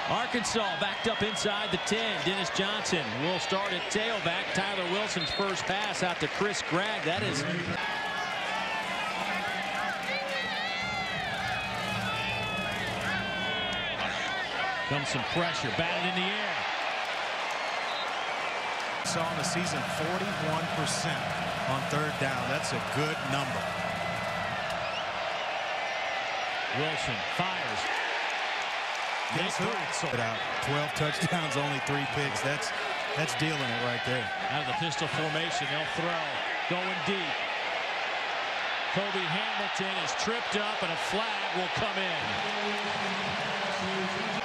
Arkansas backed up inside the 10. Dennis Johnson will start at tailback. Tyler Wilson's first pass out to Chris Gregg. That is... Comes some pressure. Batted in the air. Saw in the season 41% on third down. That's a good number. Wilson fires. Guess who? It out. 12 touchdowns, only 3 picks. That's dealing it right there. Out of the pistol formation, they'll throw. Going deep. Kobe Hamilton is tripped up, and a flag will come in.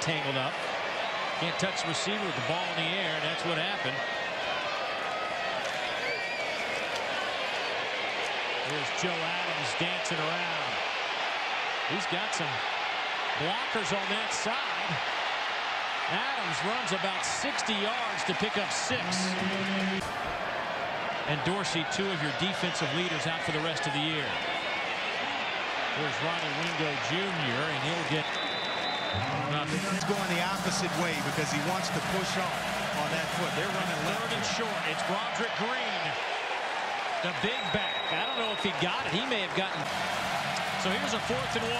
Tangled up. Can't touch the receiver with the ball in the air, and that's what happened. Here's Joe Adams dancing around. He's got some blockers on that side. Adams runs about 60 yards to pick up 6. And Dorsey, 2 of your defensive leaders out for the rest of the year. There's Ronnie Wingo Jr., and he'll get nothing. He's going the opposite way because he wants to push on that foot. They're running left. 3rd and short. It's Broderick Green, the big back. I don't know if he got it. He may have gotten. So here's a 4th and 1.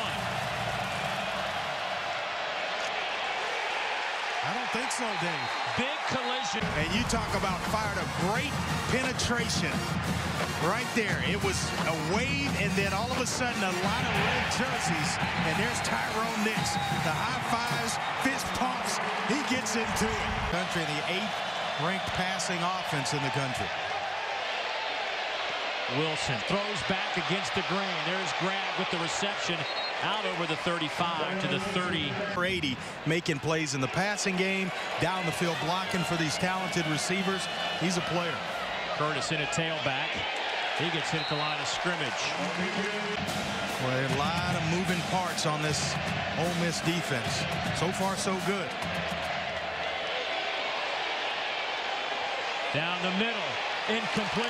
I don't think so, Dave. Big collision. And you talk about fired a great penetration right there. It was a wave, and then all of a sudden a lot of red jerseys. And there's Tyrone Nix. The high fives, fist pumps. He gets into it. Country, the 8th ranked passing offense in the country. Wilson throws back against the grain. There's Grab with the reception. Out over the 35 to the 30. 80 making plays in the passing game, down the field blocking for these talented receivers. He's a player. Curtis in a tailback. He gets hit at the line of scrimmage. Well, a lot of moving parts on this Ole Miss defense. So far, so good. Down the middle, incomplete.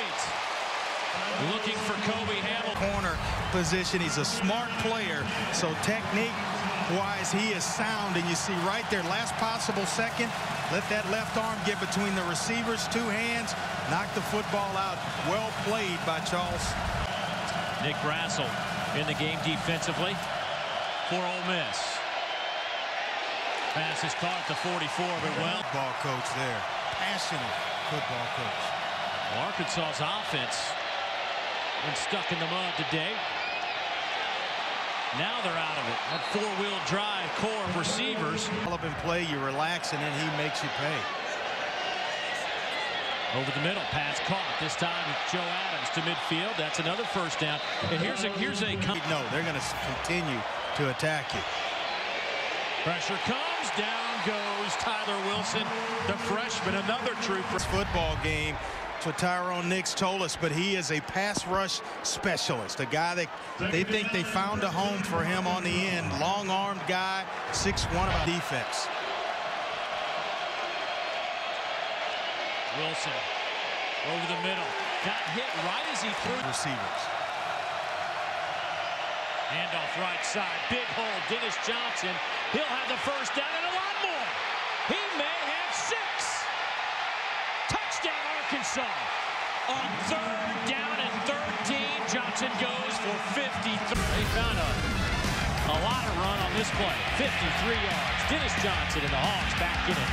Looking for Kobe Hamilton. Corner position. He's a smart player, so technique-wise, he is sound. And you see right there, last possible second, let that left arm get between the receivers, 2 hands, knock the football out. Well played by Charles. Nick Brassel in the game defensively for Ole Miss. Pass is caught at the 44, but well. Football coach there. Passionate football coach. Well, Arkansas's offense been stuck in the mud today. Now they're out of it. That 4-wheel drive core of receivers. All up in play, you relax, and then he makes you pay. Over the middle, pass caught. This time it's Joe Adams to midfield. That's another first down. And here's a no, they're going to continue to attack you. Pressure comes, down goes Tyler Wilson, the freshman, another trooper. This football game. That's what Tyrone Nix told us, but he is a pass rush specialist, a guy that they think they found a home for him on the end. Long-armed guy, 6'1" of defense. Wilson over the middle, got hit right as he threw. Receivers. Handoff right side, big hole, Dennis Johnson. He'll have the first down and a lot more. He may have 6. Touchdown Arkansas. On 3rd down and 13, Johnson goes for 53. They found a lot of run on this play. 53 yards. Dennis Johnson and the Hawks back in it.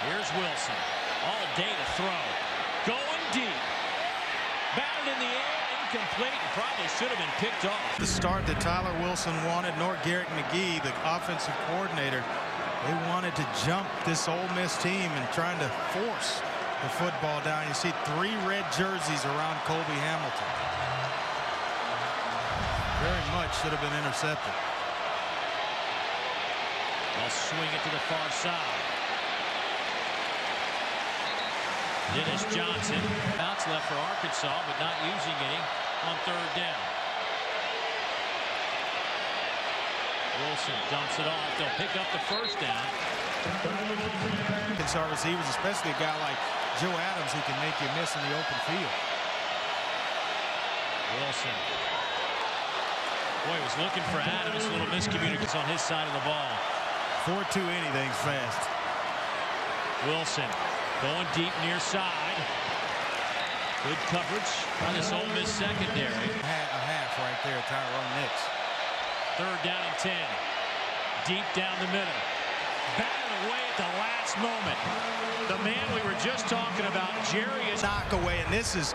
Here's Wilson. All day to throw. Going deep. Batted in the air. Incomplete. Probably should have been picked off. The start that Tyler Wilson wanted, nor Garrett McGee, the offensive coordinator, they wanted to jump this Ole Miss team and trying to force the football down. You see 3 red jerseys around Kobe Hamilton. Very much should have been intercepted. They'll swing it to the far side. Dennis Johnson. Outs left for Arkansas, but not using any on 3rd down. Wilson dumps it off. They'll pick up the first down. Our receivers, especially a guy like Joe Adams, who can make you miss in the open field. Wilson. Boy, he was looking for Adams. A little miscommunication on his side of the ball. 4-2 anything's fast. Wilson going deep near side. Good coverage by this Ole Miss secondary. A half right there, Tyrone Nix. 3rd down and 10. Deep down the middle. Batted away at the last moment. The man we were just talking about, Jerry, is knock away, and this is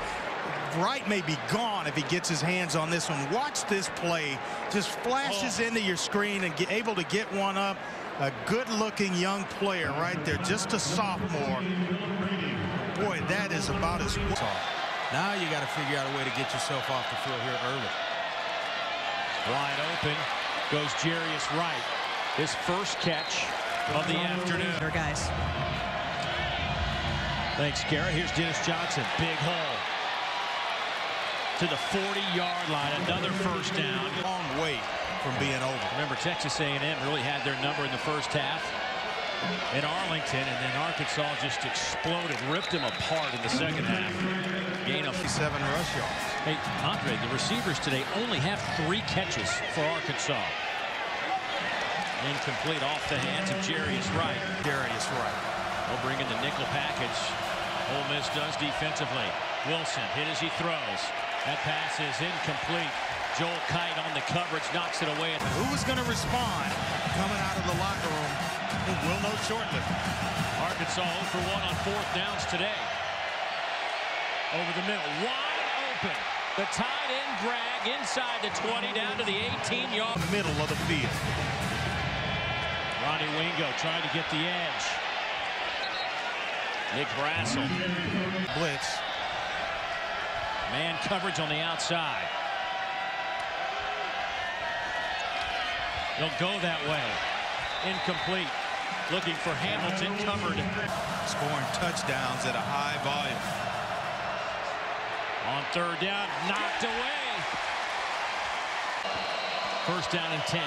right, may be gone if he gets his hands on this one. Watch this play. Just flashes into your screen and able to get one up. A good-looking young player right there, just a sophomore. Boy, that is about as now you got to figure out a way to get yourself off the field here early. Wide open goes Jarius Wright. His first catch of the afternoon. Here, guys. Thanks, Garrett. Here's Dennis Johnson. Big hole to the 40-yard line. Another first down. Long way from being over. Remember, Texas A&M really had their number in the first half in Arlington, and then Arkansas just exploded, ripped them apart in the second half. Gain of 7 rush yards. Hey, Andre, the receivers today only have 3 catches for Arkansas. Incomplete off the hands of Jarius Wright. Jarius Wright. They'll bring in the nickel package. Ole Miss does defensively. Wilson hit as he throws. That pass is incomplete. Joel Kite on the coverage, knocks it away. Who was going to respond coming out of the locker room? We'll know shortly. Arkansas 0 for 1 on 4th downs today. Over the middle, wide open. The tight end drag inside the 20 down to the 18-yard. Middle of the field. Ronnie Wingo trying to get the edge. Nick Brassel. Blitz. Man coverage on the outside. They'll go that way. Incomplete. Looking for Hamilton, covered. Scoring touchdowns at a high volume. On 3rd down, knocked away. 1st down and 10.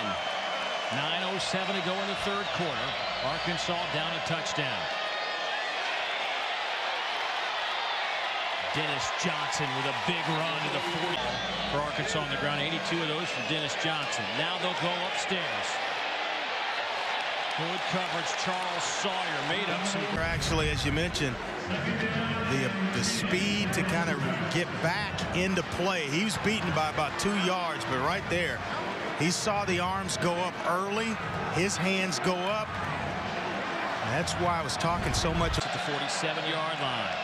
9:07 to go in the 3rd quarter. Arkansas down a touchdown. Dennis Johnson with a big run to the 40 for Arkansas on the ground. 82 of those for Dennis Johnson. Now they'll go upstairs. Good coverage. Charles Sawyer made up some. Actually, as you mentioned, the speed to kind of get back into play. He was beaten by about 2 yards, but right there, he saw the arms go up early. His hands go up. And that's why I was talking so much at the 47-yard line.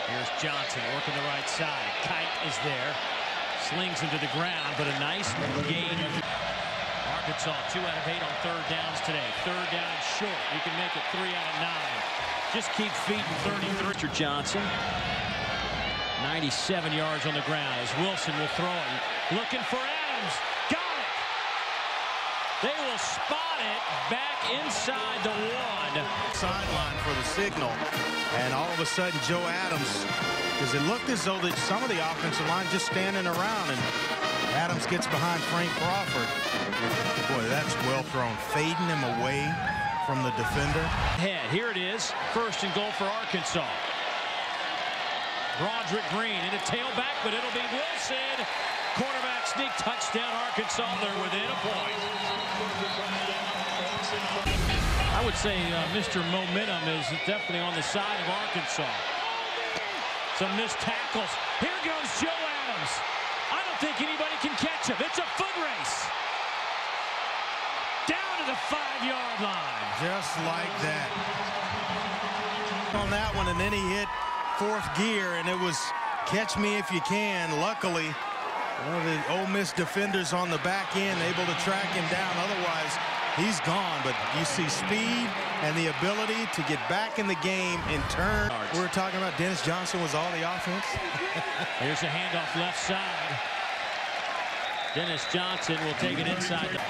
Here's Johnson working the right side. Kite is there. Slings him to the ground, but a nice gain. Arkansas 2 out of 8 on 3rd downs today. 3rd down and short. You can make it 3 out of 9. Just keep feeding 33. Richard Johnson. 97 yards on the ground as Wilson will throw it. Looking for Adams. Got it. They will spot it back inside the 1. Sideline for the signal. And all of a sudden, Joe Adams, because it looked as though that some of the offensive line just standing around, and Adams gets behind Frank Crawford. Boy, that's well thrown. Fading him away from the defender. Here it is. 1st and goal for Arkansas. Broderick Green into tailback, but it'll be Wilson. Quarterback sneak, touchdown Arkansas. They're within a point. I would say Mr. Momentum is definitely on the side of Arkansas. Some missed tackles. Here goes Joe Adams. I don't think anybody can catch him. It's a foot race. Down to the 5-yard line. Just like that. On that one, and then he hit 4th gear, and it was catch me if you can. Luckily, one of the Ole Miss defenders on the back end able to track him down. Otherwise, he's gone. But you see speed and the ability to get back in the game and turn. We were talking about Dennis Johnson was all the offense. Here's a handoff left side. Dennis Johnson will take it inside.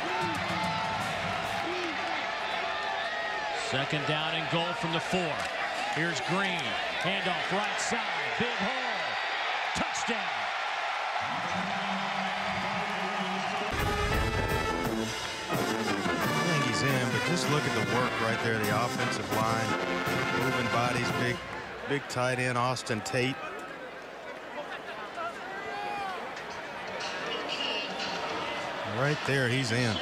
2nd down and goal from the 4. Here's Green. Handoff right side. Big hole. Touchdown. I think he's in, but Just look at the work right there, the offensive line, moving bodies, big tight end Austin Tate. Right there, he's in.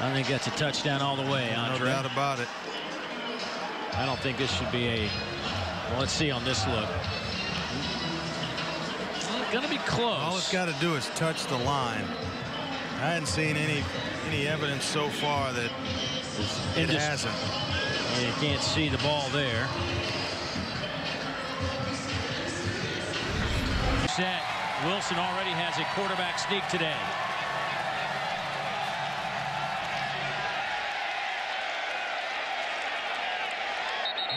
I think that's a touchdown all the way, Andre. No doubt about it. I don't think this should be a. Well, let's see on this look. Gonna be close. All it's got to do is touch the line. I hadn't seen any evidence so far that it hasn't. And you can't see the ball there. Set. Wilson already has a quarterback sneak today.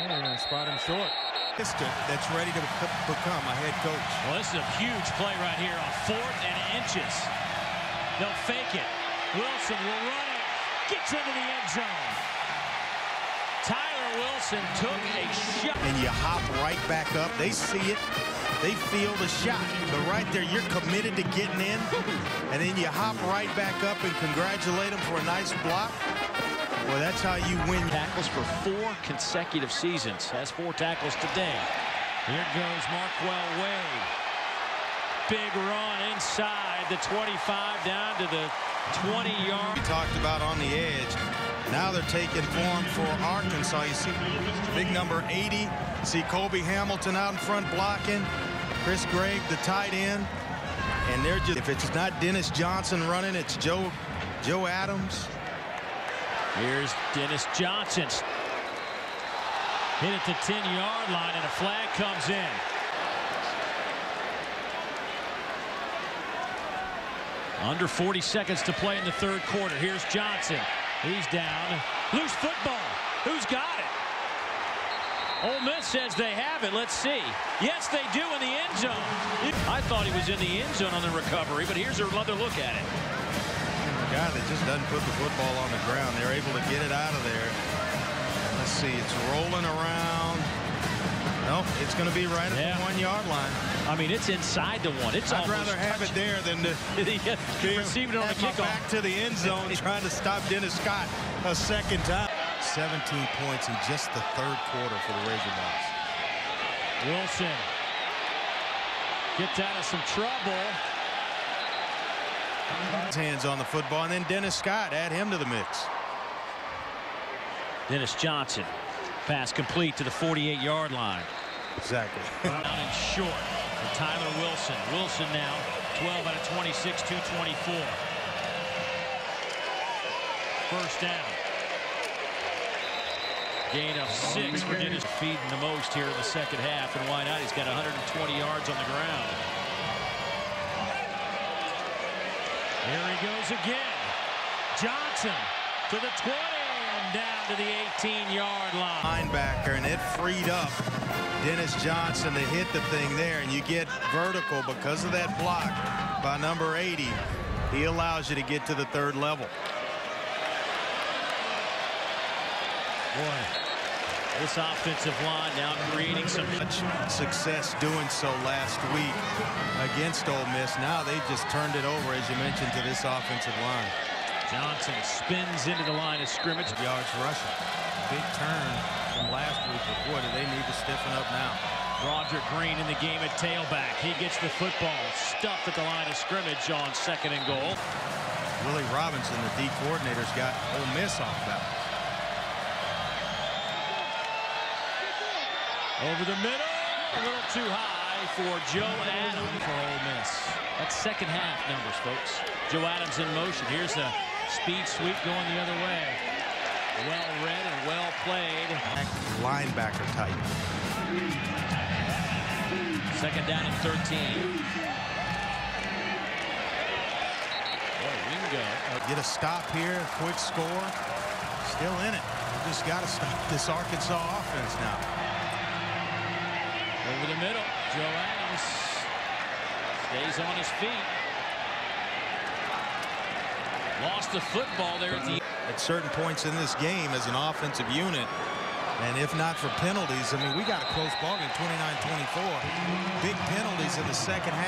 They're going to spot him short. That's ready to become a head coach. Well, this is a huge play right here on 4th and inches. They'll fake it. Wilson will run it. Gets into the end zone. Tyler Wilson took a shot. And you hop right back up. They see it. They feel the shot. But right there, you're committed to getting in. And then you hop right back up and congratulate them for a nice block. Well, that's how you win. Tackles for 4 consecutive seasons. Has 4 tackles today. Here goes Marquell Wade. Big run inside the 25 down to the 20-yard. We talked about on the edge. Now they're taking form for Arkansas. You see big number 80. You see Kobe Hamilton out in front blocking. Chris Gregg, the tight end. And they're just, if it's not Dennis Johnson running, it's Joe Adams. Here's Dennis Johnson. Hit at the 10-yard line, and a flag comes in. Under 40 seconds to play in the 3rd quarter. Here's Johnson. He's down. Loose football. Who's got it? Ole Miss says they have it. Let's see. Yes, they do in the end zone. I thought he was in the end zone on the recovery, but here's another look at it. A guy that just doesn't put the football on the ground. They're able to get it out of there. Let's see. It's rolling around. Nope, it's going to be right at the 1-yard line. I mean, it's inside the 1. It's I'd rather have it there than to receive it on the kickoff. Back to the end zone trying to stop Dennis Scott a second time. 17 points in just the 3rd quarter for the Razorbacks. Wilson gets out of some trouble. His hands on the football, and then Dennis Scott, add him to the mix. Dennis Johnson, pass complete to the 48-yard line. Exactly. Down and short for Tyler Wilson. Wilson now 12 out of 26, 224. First down. Gain of 6 for Dennis, feeding the most here in the 2nd half, and why not? He's got 120 yards on the ground. Here he goes again. Johnson to the 20 and down to the 18-yard line. Linebacker, and it freed up Dennis Johnson to hit the thing there, and you get vertical because of that block by number 80. He allows you to get to the 3rd level. Boy, this offensive line now creating some success doing so last week against Ole Miss. Now they've just turned it over, as you mentioned, to this offensive line. Johnson spins into the line of scrimmage. Yards rushing. Big turn from last week, but boy, do they need to stiffen up now. Roger Green in the game at tailback. He gets the football stuffed at the line of scrimmage on 2nd and goal. Willie Robinson, the D coordinator's got Ole Miss off balance. Over the middle, a little too high for Joe Adams for Ole Miss. That's 2nd half numbers, folks. Joe Adams in motion. Here's a speed sweep going the other way. Well read and well played. Linebacker type. 2nd down and 13. Boy, Wingo. Get a stop here, a quick score. Still in it. We just got to stop this Arkansas offense now. Over the middle, Joe Adams stays on his feet. Lost the football there at certain points in this game as an offensive unit. And if not for penalties, I mean, we got a close ball game, 29-24. Big penalties in the 2nd half.